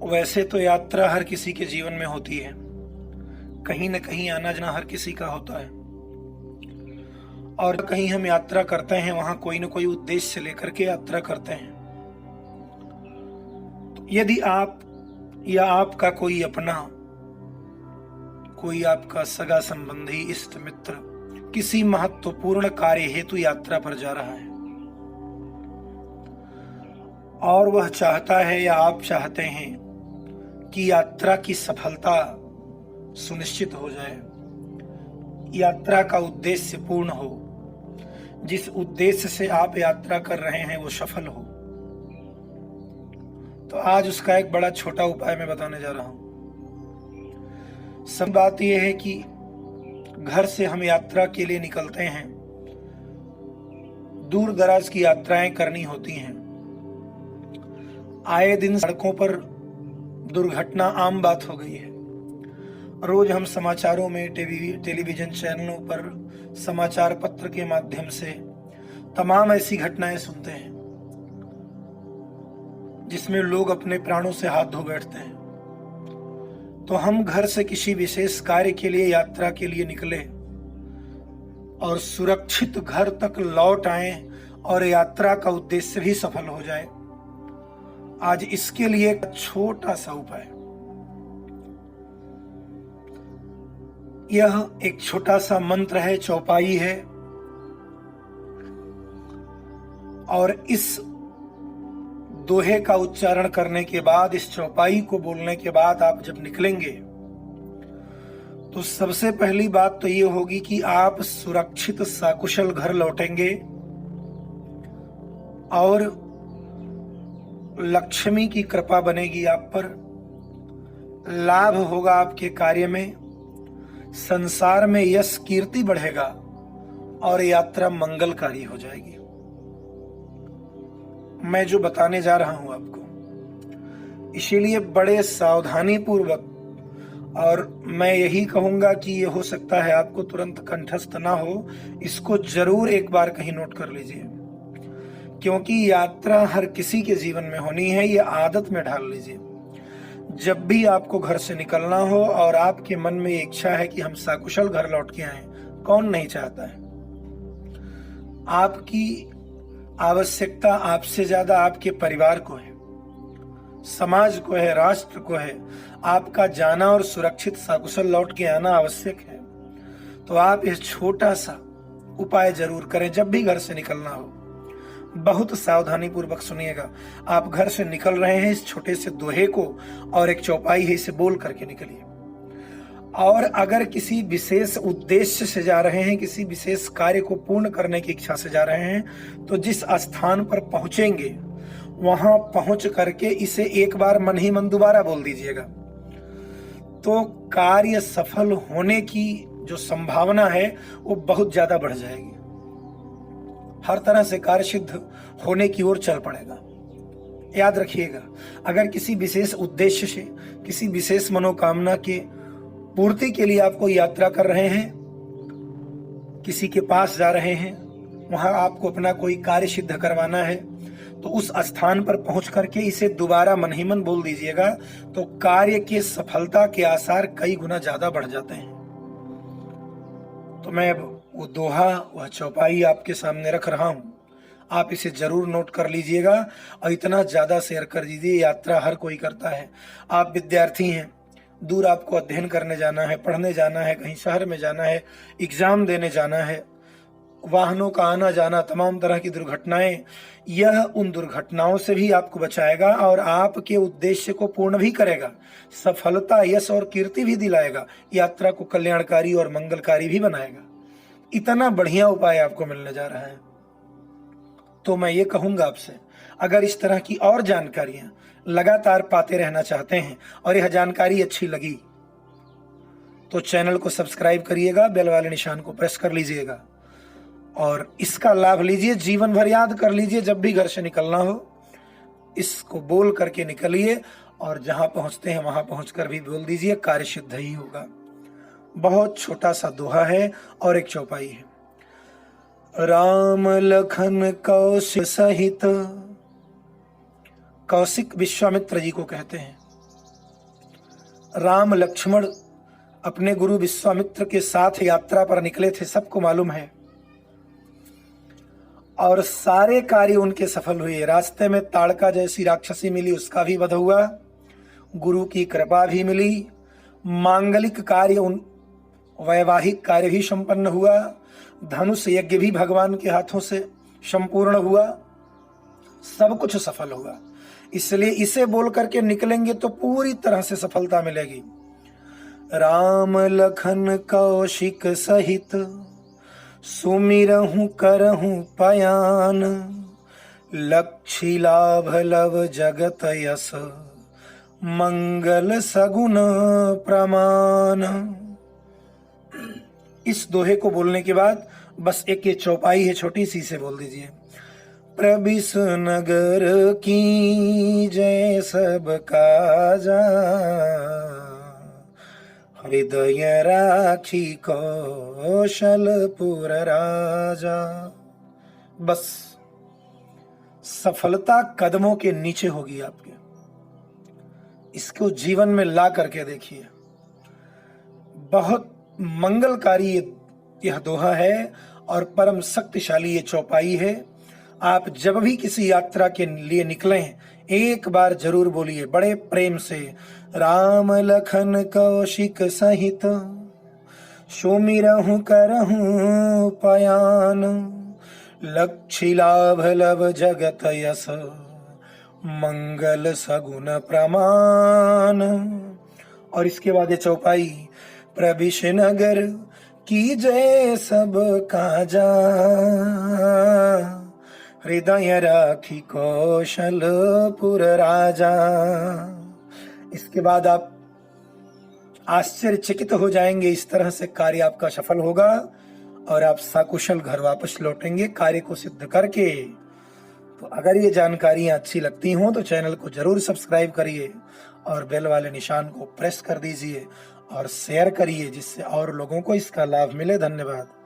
वैसे तो यात्रा हर किसी के जीवन में होती है। कहीं न कहीं आना जाना हर किसी का होता है और कहीं हम यात्रा करते हैं वहां कोई न कोई उद्देश्य लेकर के यात्रा करते हैं। तो यदि आप या आपका कोई अपना, कोई आपका सगा संबंधी, इष्ट मित्र किसी महत्वपूर्ण कार्य हेतु यात्रा पर जा रहा है और वह चाहता है या आप चाहते हैं कि यात्रा की सफलता सुनिश्चित हो जाए, यात्रा का उद्देश्य पूर्ण हो, जिस उद्देश्य से आप यात्रा कर रहे हैं वो सफल हो, तो आज उसका एक बड़ा छोटा उपाय मैं बताने जा रहा हूं। सब बात यह है कि घर से हम यात्रा के लिए निकलते हैं, दूर दराज की यात्राएं करनी होती हैं। आए दिन सड़कों पर दुर्घटना आम बात हो गई है। रोज हम समाचारों में, टेलीविजन चैनलों पर, समाचार पत्र के माध्यम से तमाम ऐसी घटनाएं सुनते हैं जिसमें लोग अपने प्राणों से हाथ धो बैठते हैं। तो हम घर से किसी विशेष कार्य के लिए, यात्रा के लिए निकले और सुरक्षित घर तक लौट आए और यात्रा का उद्देश्य भी सफल हो जाए। आज इसके लिए एक छोटा सा उपाय, यह एक छोटा सा मंत्र है, चौपाई है, और इस दोहे का उच्चारण करने के बाद, इस चौपाई को बोलने के बाद आप जब निकलेंगे तो सबसे पहली बात तो ये होगी कि आप सुरक्षित सकुशल घर लौटेंगे और लक्ष्मी की कृपा बनेगी आप पर, लाभ होगा आपके कार्य में, संसार में यश कीर्ति बढ़ेगा और यात्रा मंगलकारी हो जाएगी। मैं जो बताने जा रहा हूं आपको, इसीलिए बड़े सावधानी पूर्वक, और मैं यही कहूंगा कि ये हो सकता है आपको तुरंत कंठस्थ ना हो, इसको जरूर एक बार कहीं नोट कर लीजिए, क्योंकि यात्रा हर किसी के जीवन में होनी है। ये आदत में ढाल लीजिए। जब भी आपको घर से निकलना हो और आपके मन में इच्छा है कि हम सकुशल घर लौट के आए, कौन नहीं चाहता है? आपकी आवश्यकता आपसे ज्यादा आपके परिवार को है, समाज को है, राष्ट्र को है। आपका जाना और सुरक्षित सकुशल लौट के आना आवश्यक है। तो आप इस छोटा सा उपाय जरूर करें जब भी घर से निकलना हो। बहुत सावधानी पूर्वक सुनिएगा। आप घर से निकल रहे हैं, इस छोटे से दोहे को और एक चौपाई है, इसे बोल करके निकलिए। और अगर किसी विशेष उद्देश्य से जा रहे हैं, किसी विशेष कार्य को पूर्ण करने की इच्छा से जा रहे हैं, तो जिस स्थान पर पहुंचेंगे वहां पहुंच करके इसे एक बार मन ही मन दोबारा बोल दीजिएगा, तो कार्य सफल होने की जो संभावना है वो बहुत ज्यादा बढ़ जाएगी। हर तरह से कार्य सिद्ध होने की ओर चल पड़ेगा। याद रखिएगा, अगर किसी विशेष उद्देश्य से, किसी विशेष मनोकामना के पूर्ति के लिए आप कोई यात्रा कर रहे हैं, किसी के पास जा रहे हैं, वहां आपको अपना कोई कार्य सिद्ध करवाना है, तो उस स्थान पर पहुंच करके इसे दोबारा मन ही मन बोल दीजिएगा, तो कार्य के सफलता के आसार कई गुना ज्यादा बढ़ जाते हैं। तो मैं वो दोहा, वह चौपाई आपके सामने रख रहा हूं, आप इसे जरूर नोट कर लीजिएगा और इतना ज्यादा शेयर कर दीजिए। यात्रा हर कोई करता है। आप विद्यार्थी हैं, दूर आपको अध्ययन करने जाना है, पढ़ने जाना है, कहीं शहर में जाना है, एग्जाम देने जाना है, वाहनों का आना जाना, तमाम तरह की दुर्घटनाएं, यह उन दुर्घटनाओं से भी आपको बचाएगा और आपके उद्देश्य को पूर्ण भी करेगा, सफलता, यश और कीर्ति भी दिलाएगा, यात्रा को कल्याणकारी और मंगलकारी भी बनाएगा। इतना बढ़िया उपाय आपको मिलने जा रहा है। तो मैं ये कहूंगा आपसे, अगर इस तरह की और जानकारियां लगातार पाते रहना चाहते हैं और यह जानकारी अच्छी लगी तो चैनल को सब्सक्राइब करिएगा, बेल वाले निशान को प्रेस कर लीजिएगा और इसका लाभ लीजिए। जीवन भर याद कर लीजिए, जब भी घर से निकलना हो इसको बोल करके निकलिए और जहां पहुंचते हैं वहां पहुंचकर भी बोल दीजिए, कार्य सिद्ध ही होगा। बहुत छोटा सा दोहा है और एक चौपाई है। राम लखन कौशिक सहित, कौशिक विश्वामित्र जी को कहते हैं, राम लक्ष्मण अपने गुरु विश्वामित्र के साथ यात्रा पर निकले थे, सबको मालूम है, और सारे कार्य उनके सफल हुए। रास्ते में ताड़का जैसी राक्षसी मिली, उसका भी वध हुआ, गुरु की कृपा भी मिली, मांगलिक कार्य वैवाहिक कार्य भी संपन्न हुआ, धनुष यज्ञ भी भगवान के हाथों से संपूर्ण हुआ, सब कुछ सफल हुआ। इसलिए इसे बोल करके निकलेंगे तो पूरी तरह से सफलता मिलेगी। राम लखन कौशिक सहित सुमिरहु करहु पयान, लक्षी लाभ लव जगत यस मंगल सगुन प्रमाण। इस दोहे को बोलने के बाद बस एक ये चौपाई है छोटी सी, से बोल दीजिए। प्रबिस नगर की जय सब काजा, हृदय राखी कौशलपुर राजा। बस सफलता कदमों के नीचे होगी आपके। इसको जीवन में ला करके देखिए। बहुत मंगलकारी यह दोहा है और परम शक्तिशाली ये चौपाई है। आप जब भी किसी यात्रा के लिए निकलें, एक बार जरूर बोलिए बड़े प्रेम से, राम लखन कौशिक सहित सुमिरहु करहु पयान, लक्षी लाभ लव जगत यस मंगल सगुन प्रमाण। और इसके बाद ये चौपाई, प्रविश नगर की जय सब काजा, हृदय राखी कौशलपुर राजा। इसके बाद आप आश्चर्यचकित हो जाएंगे, इस तरह से कार्य आपका सफल होगा और आप सकुशल घर वापस लौटेंगे कार्य को सिद्ध करके। तो अगर ये जानकारियां अच्छी लगती हों तो चैनल को जरूर सब्सक्राइब करिए और बेल वाले निशान को प्रेस कर दीजिए और शेयर करिए, जिससे और लोगों को इसका लाभ मिले। धन्यवाद।